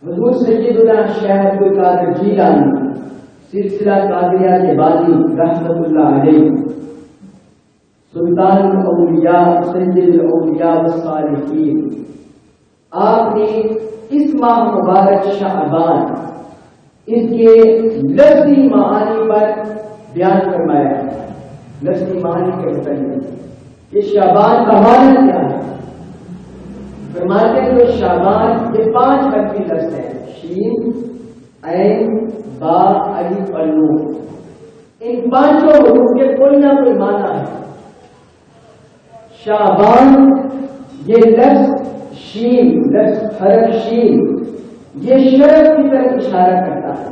حضور سیدنا شیخ عبدالقادر جیلانی سلسلہ قادریہ کے بانی رحمت اللہ علیہ، سلطان الاولیاء سید الاولیاء والصالحین، آپ نے اس ماہ مبارک شعبان اس کے لفظی معانی پر بیان فرمایا ہے۔ لفظی معانی کے متعلق کہ شعبان کا معنی کیا ہے؟ فرماتے ہیں کہ شعبان یہ 5 حرفی لفظ ہیں، شین، عین، با، الف اور نون۔ ان 5 حروف کے کوئی نہ کوئی معنی ہے۔ شعبان یہ لفظ شین، لفظ حرف شین، یہ شرف کی طرف اشارہ کرتا ہے،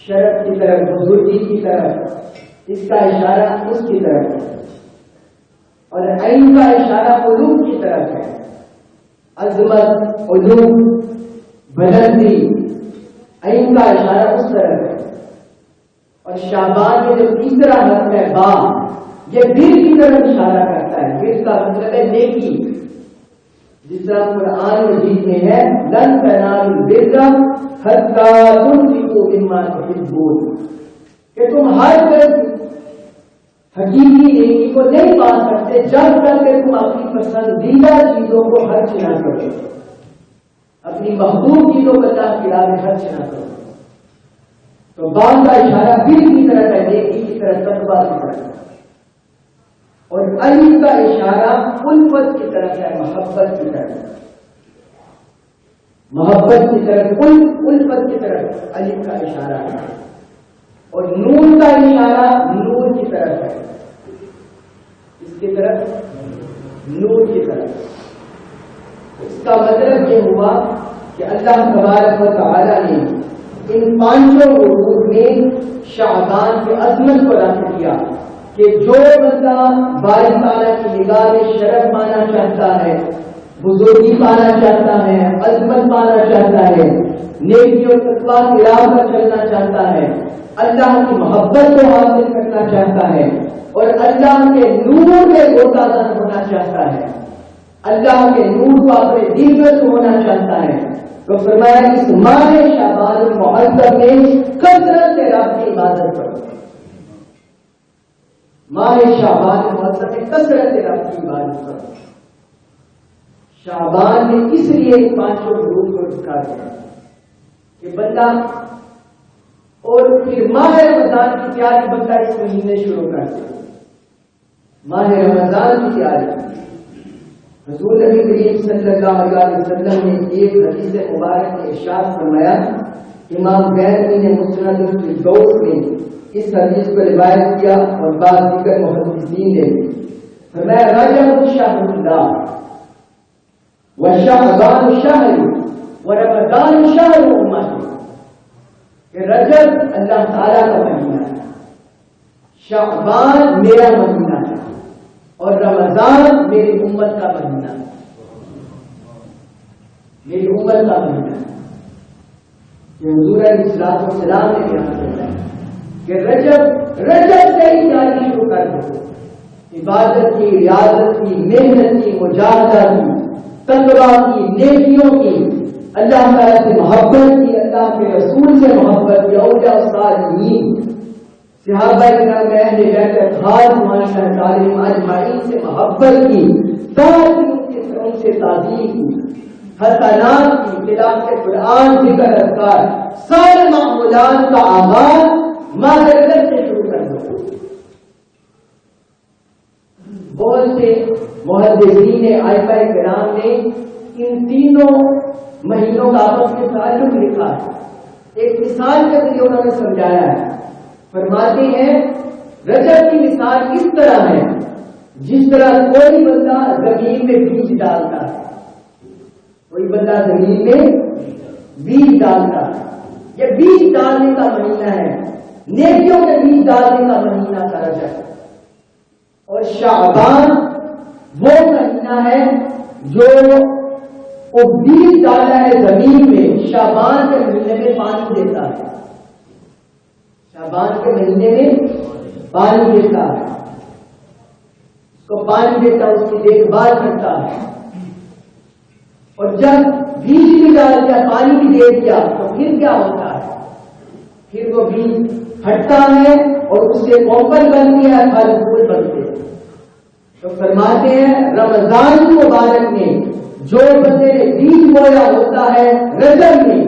شرف کی طرف، بزرگی کی طرف، اس کا اشارہ اس کی طرف ہے۔ اور عین کا اشارہ علوم کی طرف ہے، عظمت، علوم، بلندی، عین کا اشارہ اس طرف ہے۔ اور شعبان کے جو تیسرا حرف ہے با، یہ دل کی طرف اشارہ کرتا ہے۔ دل کا مطلب ہے نیکی، جس طرح قرآن مجید میں ہے لن تنالوا البر حتی تنفقوا مما تحبون، کہ تم ہر حقیقی نیکی کو نہیں پا سکتے جب تک کہ تم اپنی پسندیدہ چیزوں کو خرچ نہ کرو، اپنی محبوب چیزوں کو اللہ کی راہ میں خرچ نہ کرو۔ تو بات کا اشارہ دل کی طرف ہے، نیکی کی طرف، تقویٰ کی طرف، اور الف کا اشارہ الفت کی طرف ہے، محبت کی طرف، محبت کی طرف، الفت کی طرف الف کا اشارہ ہے۔ اور نون کا اشارہ نور کی طرف ہے، اس کی طرف، نور کی طرف۔ اس کا مطلب یہ ہوا کہ اللہ تبارک و تعالی نے ان 5 حروف میں شعبان کی عظمت کو رکھ دیا کہ جو بندہ باری تعالیٰ کی نگاہ میں شرف پانا چاہتا ہے، بزرگی پانا چاہتا ہے، عظمت پانا چاہتا ہے، نیکی اور تقویٰ کی راہ پر چلنا چاہتا ہے، اللہ کی محبت کو حاصل کرنا چاہتا ہے، اور اللہ کے نور میں گوتہ ہونا چاہتا ہے، اللہ کے نور کو اپنے دل میں ہونا چاہتا ہے، تو فرمایا اس ماہ شعبان المعظم میں کثرت سے رب کی عبادت کرو۔ ماہ شعبان المعظم میں کثرت سے رب کی عبادت کرو۔ شعبان میں اس لیے 5 حروف کو رکھا گیا کہ بندہ، اور پھر ماہ رمضان کی تیاری بندہ اس مہینے شروع کر دے۔ ماہ رمضان کی تیاری رسول نبی کریم صلی اللہ علیہ وسلم نے ایک حدیث مبارک میں ارشاد فرمایا، امام بیہقی نے مسند الفردوس میں اس حدیث کو روایت کیا، اور بعض دیگر محدثین نے فرمایا رجب شہر اللہ وشعبان شہر ورمضان شہر امتی، کہ رجب اللہ تعالیٰ کا مہینہ ہے، شعبان میرا مہینہ ہے، اور رمضان میری امت کا مہینہ ہے، میری امت کا مہینہ ہے۔ یہ حضور علیہ السلام نے بیان کیا ہے کہ رجب سے ہی تیاری شروع کر دو، عبادت کی، ریاضت کی، محنت کی، مجاہدہ کی، تقویٰ کی، نیکیوں کی، اللہ تعالیٰ سے محبت کی، اللہ کے رسول سے محبت کی، اولیاء الصالحین، صحابہ کرام اہل بیت خاص معاشرہ تعلیم اجمعین سے محبت کی، تاکہ ان سے تعظیم کی، حسنات کی، تلاوت قرآن، ذکر اذکار، سارے معمولات کا آغاز ماہ رجب سے شروع کر دو۔ بہت سے محدثین ائمہ کرام نے ان تینوں مہینوں کا آپس کے تعلق لکھا ہے، ایک مثال کے ذریعے انہوں نے سمجھایا ہے۔ فرماتے ہیں رجب کی مثال اس طرح ہے جس طرح کوئی بندہ زمین میں بیج ڈالتا ہے، کوئی بندہ زمین میں بیج ڈالتا ہے، یہ بیج ڈالنے کا مہینہ ہے، نیکیوں میں بیج ڈالنے کا مہینہ تھا رجب۔ اور شعبان وہ مہینہ ہے جو بیج ڈالا ہے زمین میں، شعبان کے مہینے میں پانی دیتا ہے، شعبان کے مہینے میں پانی دیتا ہے، اس کو پانی دیتا ہے، اس کی دیکھ بھال کرتا ہے، اور جب بیج بھی ڈال دیا, پانی بھی دے دیا, تو پھر کیا ہوتا ہے؟ پھر وہ بیج پھٹتا ہے اور اس سے کوپل بنتی ہے, پھل پھول بنتے ہیں. تو فرماتے ہیں رمضان مبارک میں جو بندے نے بیج بویا ہوتا ہے رجب میں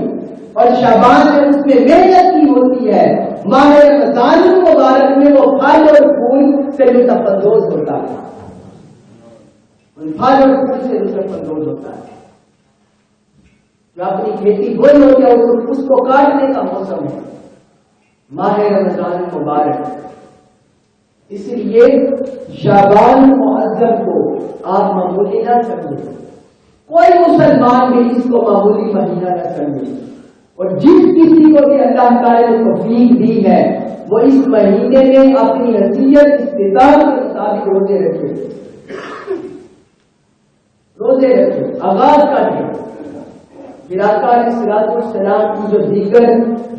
اور شعبان میں اس میں محنت کی ہوتی ہے, ماہ رمضان مبارک میں وہ پھل اور پھول سے لطف اندوز ہوتا ہے. پھل اور پھول سے لطف اندوز ہوتا ہے. جو اپنی کھیتی بوئی ہوتی ہے اس کو کاٹنے کا موسم ہے ماہ رمضان مبارک. اس لیے شعبان معظم کو آپ معمولی نہ سمجھیں, کوئی مسلمان بھی اس کو معمولی مہینہ نہ سمجھے. اور جس کسی کو بھی اللہ تعالی نے توفیق دی ہے وہ اس مہینے میں اپنی حیثیت استطاعت کے مطابق روزے رکھے, آغاز کا ہے. پھر آقا علیہ السلام کی جو دیگر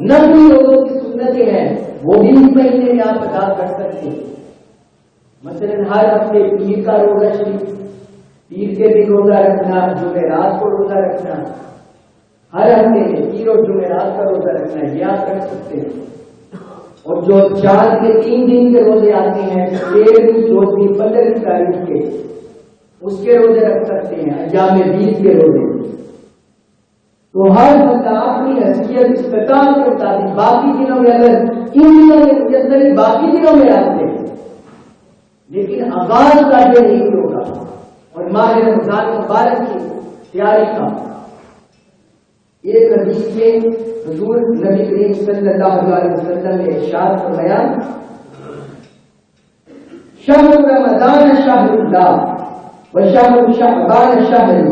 نفلی روزوں کی سنتیں ہیں وہ بھی اس مہینے میں آپ ادا کر سکتے ہیں. مثلا ہر ہفتے پیر کا روزہ شریف, پیر کے بھی روزہ رکھنا, جمعرات کو روزہ رکھنا, ہر ہفتے میں پیر اور جمعرات کا روزہ رکھنا, یہ آپ کر سکتے ہیں. اور جو چاند کے 3 دن کے روزے آتے ہیں 13ویں 14ویں 15ویں تاریخ کے, اس کے روزے رکھ سکتے ہیں, ایام بیس کے روزے. تو ہر بندہ اپنی حیثیت استطاعت کے مطابق باقی دنوں میں اگر ان دنوں میں مجسری باقی دنوں میں رکھتے ہیں لیکن آغاز کا یہ نہیں ہوگا. اور ماہ رمضان مبارک کی تیاری کا ایک حدیث میں حضور نبی کریم صلی اللہ علیہ وسلم نے ارشاد فرمایا شہر رمضان شہر اللہ وشہر شعبان شہر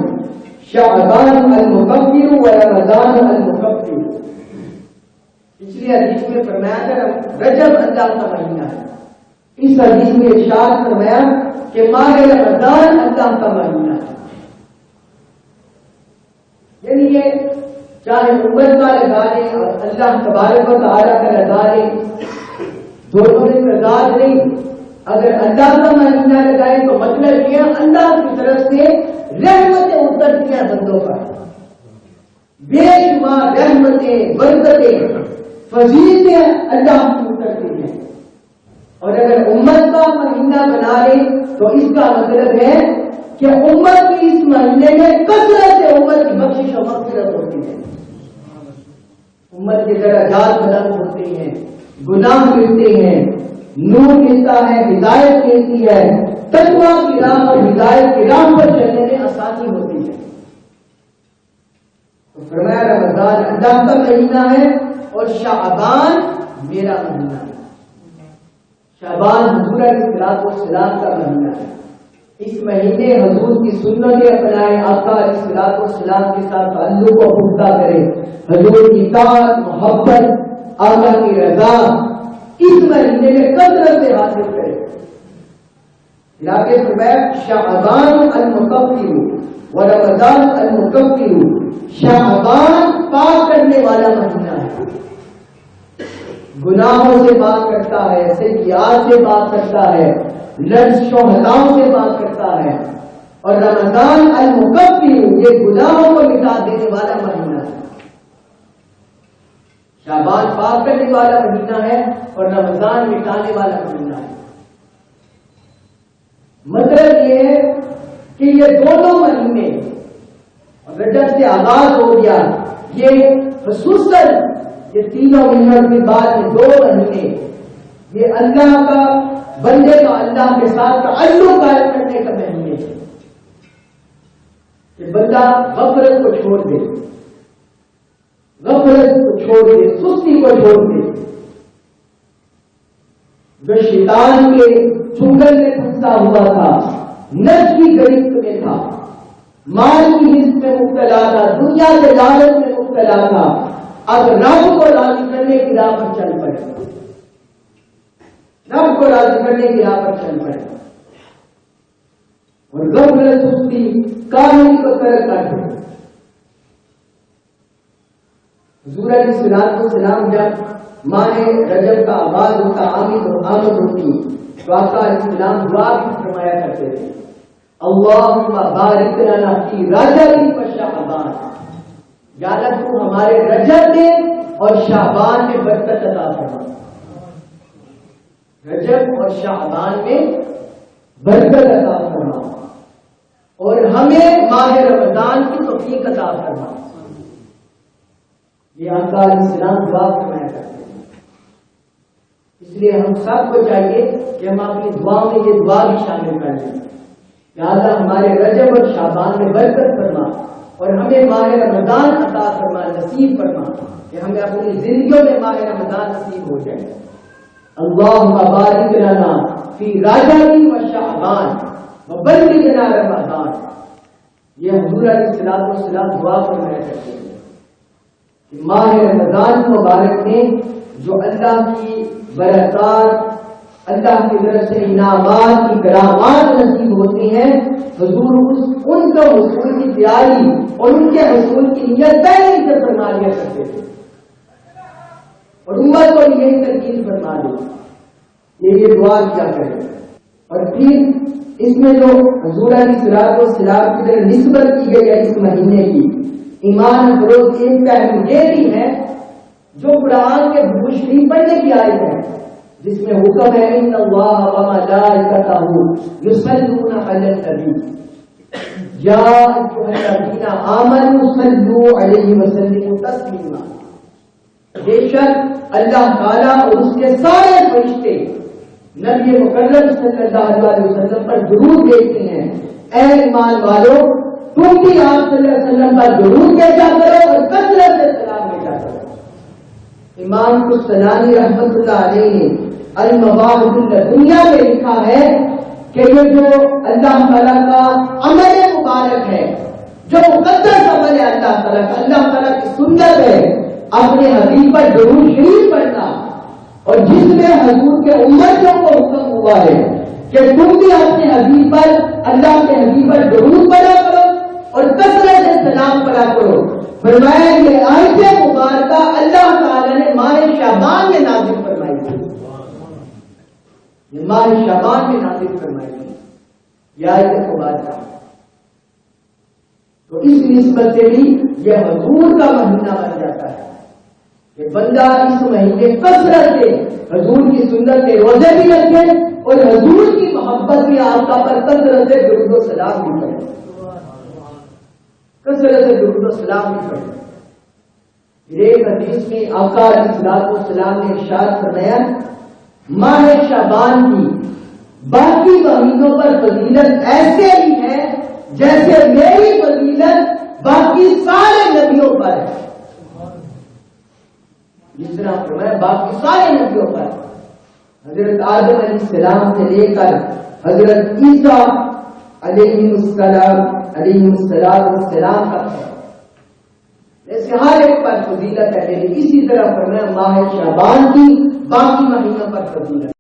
شعبان المکبر ورمضان المکبر. پچھلی حدیث میں فرمایا تھا رجب اللہ کا مہینہ ہے, اس حدیث میں ارشاد فرمایا کہ ماہ رمضان اللہ کا مہینہ ہے. یعنی یہ چاہے امت کا لگا لیں اور اللہ تبارک و تعالیٰ کا لگا لیں, دونوں میں تضاد نہیں. اگر اللہ کا مہینہ لگائیں تو مطلب یہ اللہ کی طرف سے رحمتیں اترتی ہیں بندوں پر, بے شمار رحمتیں, برکتیں, فضیلتیں اللہ کی اترتی ہیں. اور اگر امت کا مہینہ بنا لیں تو اس کا مطلب ہے کہ امت کی اس مہینے میں کثرت سے امت کی بخشش و مغفرت ہوتی ہے, امت کے درجات بلند ہوتے ہیں, گناہ ملتے ہیں, نور ملتا ہے, ہدایت ملتی ہے, تقویٰ کی راہ اور ہدایت کی راہ پر چلنے میں آسانی ہوتی ہے. تو فرمایا رمضان اللہ کا مہینہ ہے اور شعبان میرا مہینہ ہے. شعبان حضور علیہ السلام کا مہینہ ہے. اس مہینے حضور کی سنتیں اپنائیں, آقا علیہ السلام کے ساتھ تعلق کو پختہ کریں, حضور کی اطاعت, محبت, آقا کی رضا اس مہینے میں کثرت سے حاصل کریں. شعبان المکبر ورمضان المکبر. شعبان پاک کرنے والا مہینہ ہے, گناہوں سے پاک کرتا ہے, سیئات سے پاک کرتا ہے, لفظ و ہلاؤں سے بات کرتا ہے. اور رمضان المکبر یہ گناہوں کو مٹا دینے والا مہینہ ہے. شعبان پاک کرنے والا مہینہ ہے اور رمضان مٹانے والا مہینہ ہے. مطلب یہ ہے کہ یہ دونوں مہینے رجب سے آغاز ہو گیا, یہ خصوصاً یہ تینوں مہینوں کے بعد یہ 2 مہینے یہ اللہ کا بندے کا اللہ کے ساتھ تعلق قائم کرنے کا مہینے ہے کہ بندہ غفلت کو چھوڑ دے, غفلت کو چھوڑ دے, سستی کو چھوڑ دے. جو شیطان کے چنگل میں پھنسا ہوا تھا, نفس کی گرفت میں تھا, مال کی حص میں مبتلا تھا, دنیا کے لالچ میں مبتلا تھا, اب رب کو راضی کرنے کی راہ پر چل پڑے, رب کو راضی کرنے کی راہ پر چل پڑے اور غفلت, سستی, کاہلی کو ترک کر دے. حضور علیہ السلام جب ماہ رجب کا آغاز ہوتا, آمد ہوتی, تو آقا علیہ السلام دعا بھی فرمایا کرتے تھے, اللہم بارک لنا فی رجب و شعبان. یا اللہ تو ہمارے رجب میں اور شعبان میں برکت عطا فرما، رجب اور شعبان میں برکت عطا فرما، اور ہمیں ماہ رمضان کی توفیق عطا فرما۔ یہ آقا علیہ السلام دعا فرمایا کرتے ہیں، اس لیے ہم سب کو چاہیے کہ ہم اپنی دعا میں یہ دعا بھی شامل کر لیں کہ اللہ ہمارے رجب اور شعبان میں برکت فرما اور ہمیں ماہ رمضان عطا فرما، نصیب فرما کہ ہمیں اپنی زندگیوں میں ماہ رمضان نصیب ہو جائے۔ اللہم بارک لنا فی رجب و شعبان وبلغنا رمضان، یہ حضور علیہ السلام دعا فرمایا کرتے ہیں کہ ماہ رمضان مبارک میں جو اللہ کی برکات، اللہ کی طرف سے انعامات کی کرامات نصیب ہوتی ہیں، حضور ان کا حصول کی تیاری اور ان کے حصول کی نیت پہلے سے فرما لیا کرتے تھے اور امت کو یہی ترکیب فرما دی یہ دعا کیا کرے۔ اور پھر اس میں جو حضور علیہ السلام کی طرف نسبت کی گئی ہے اس مہینے کی ایمان فروغ ایک پہلو یہ بھی ہے جو قرآن کے درود شریف پڑھنے کی آیت ہے جس میں حکم ہے ان اللہ وملائکتہ یصلون علی النبی یا ایھا الذین آمنوا صلوا علیہ وسلموا تسلیما، بے شک اللہ تعالیٰ اور اس کے سارے فرشتے نبی مکرم صلی اللہ علیہ وسلم پر درود بھیجتے ہیں۔ اے ایمان والو تم بھی آپ صلی اللہ علیہ وسلم پر درود بھیجا کرو اور کثرت سے سلام بھیجا کرو۔ امام کشتلانی رحمۃ اللہ علیہ نے المباحث الدنیا میں لکھا ہے کہ یہ جو اللہ تعالیٰ کا عمل مبارک ہے، جو مقدس عمل ہے اللہ تعالیٰ کا، اللہ تعالیٰ کی سنت ہے اپنے حبیب پر درود شریف پڑھنا، اور جس میں حضور کے امتوں کو حکم ہوا ہے کہ تم بھی اپنے حبیب پر، اللہ کے حبیب پر درود پڑھا کرو اور کثرت سے سلام پڑھا کرو۔ فرمایا یہ آیت مبارکہ اللہ تعالیٰ نے ماہ شعبان میں نازل فرمائی تھی، یہ ماہ شعبان میں نازل فرمائی تھی یہ آیت مبارکہ، تو اس نسبت سے بھی یہ حضور کا مہینہ بن جاتا ہے کہ بندہ اس مہینے کثرت سے حضور کی سنت کے روزے بھی رکھے اور حضور کی محبت میں آقا پر کثرت سے درود و سلام بھی پڑھے، کثرت سے درود و سلام بھی پڑھے۔ ایک حدیث میں آقا علیہ السلام نے ارشاد فرمایا ماہ شعبان کی باقی مہینوں پر فضیلت ایسے ہی ہے جیسے میری فضیلت باقی سارے نبیوں پر ہے، جس طرح فرمایا باقی سارے نبیوں پر، حضرت آدم علیہ السلام سے لے کر حضرت عیسیٰ علیہ السلام تک ہے، ایسے ہر ایک پر فضیلت ہے، اسی طرح فرمایا ماہ شعبان کی باقی مہینوں پر فضیلت۔